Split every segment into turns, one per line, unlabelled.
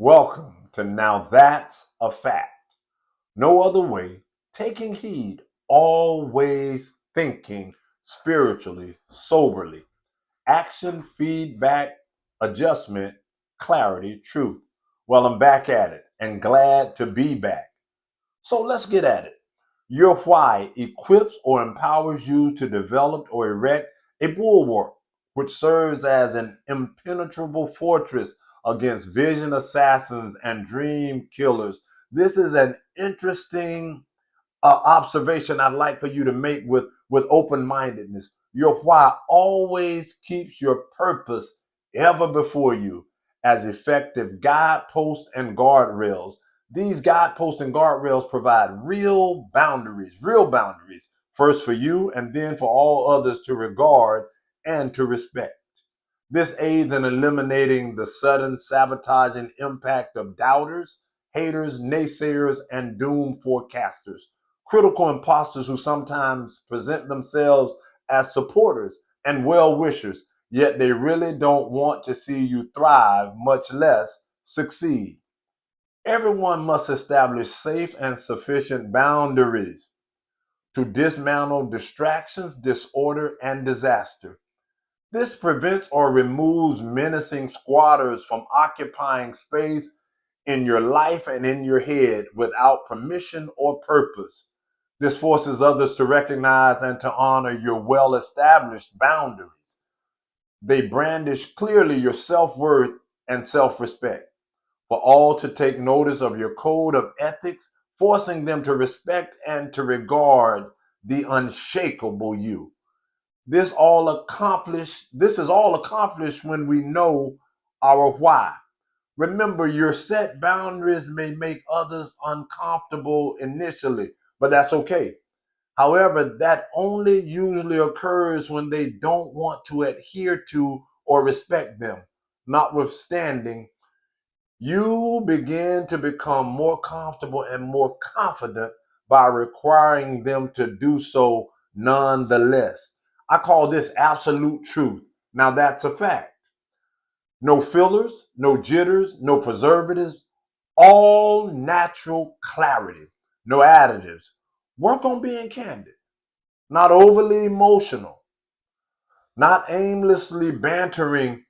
Welcome to Now That's a Fact. No other way, taking heed, always thinking spiritually, soberly, action, feedback, adjustment, clarity, truth. Well, I'm back at it and glad to be back. So let's get at it. Your why equips or empowers you to develop or erect a bulwark which serves as an impenetrable fortress against vision assassins and dream killers. This is an interesting observation I'd like for you to make with open-mindedness. Your why always keeps your purpose ever before you as effective guideposts and guardrails. These guideposts and guardrails provide real boundaries, first for you and then for all others to regard and to respect. This aids in eliminating the sudden sabotaging impact of doubters, haters, naysayers, and doom forecasters. Critical imposters who sometimes present themselves as supporters and well wishers, yet they really don't want to see you thrive, much less succeed. Everyone must establish safe and sufficient boundaries to dismantle distractions, disorder, and disaster. This prevents or removes menacing squatters from occupying space in your life and in your head without permission or purpose. This forces others to recognize and to honor your well established boundaries. They brandish clearly your self worth and self respect. For all to take notice of your code of ethics, forcing them to respect and to regard the unshakable you. This is all accomplished when we know our why. Remember, your set boundaries may make others uncomfortable initially, but that's okay. However, that only usually occurs when they don't want to adhere to or respect them. Notwithstanding, you begin to become more comfortable and more confident by requiring them to do so nonetheless. I call this absolute truth. Now, that's a fact. No fillers, no jitters, no preservatives, all natural clarity, no additives. Work on being candid, not overly emotional, not aimlessly bantering,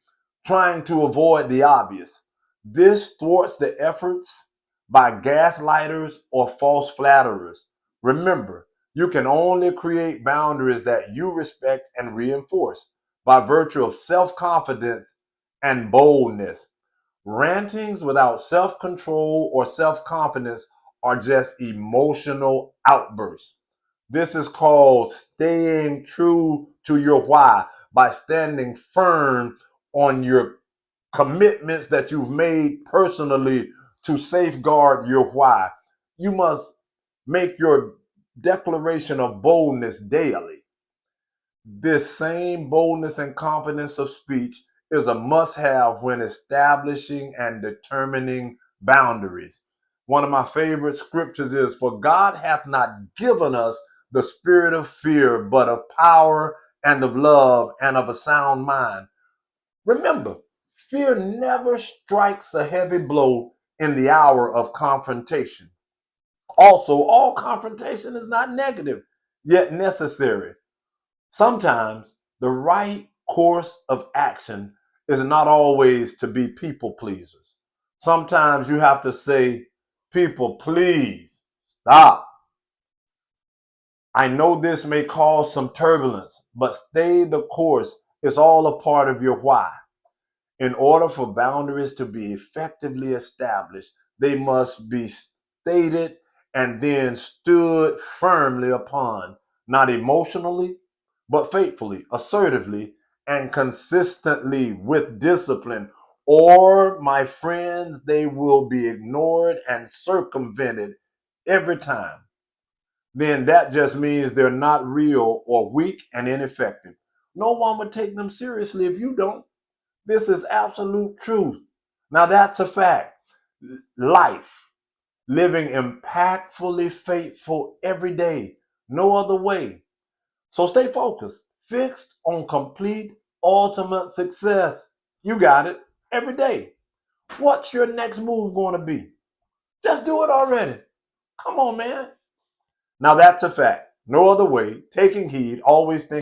trying to avoid the obvious. This thwarts the efforts by gaslighters or false flatterers. Remember, you can only create boundaries that you respect and reinforce by virtue of self confidence and boldness. Rantings without self control or self confidence are just emotional outbursts. This is called staying true to your why by standing firm on your commitments that you've made personally to safeguard your why. You must make your declaration of boldness daily. This same boldness and confidence of speech is a must have when establishing and determining boundaries. One of my favorite scriptures is, "For God hath not given us the spirit of fear, but of power and of love and of a sound mind." Remember, fear never strikes a heavy blow in the hour of confrontation. Also, all confrontation is not negative, yet necessary. Sometimes the right course of action is not always to be people pleasers. Sometimes you have to say, "People, please stop. I know this may cause some turbulence, but stay the course." Is all a part of your why. In order for boundaries to be effectively established, they must be stated and then stood firmly upon, not emotionally, but faithfully, assertively, and consistently with discipline. Or, my friends, they will be ignored and circumvented every time. Then that just means they're not real or weak and ineffective. No one would take them seriously if you don't. This is absolute truth. Now, that's a fact. Life, living impactfully faithful every day, no other way. So stay focused, fixed on complete, ultimate success. You got it every day. What's your next move going to be? Just do it already. Come on, man. Now that's a fact. No other way. Taking heed, always think.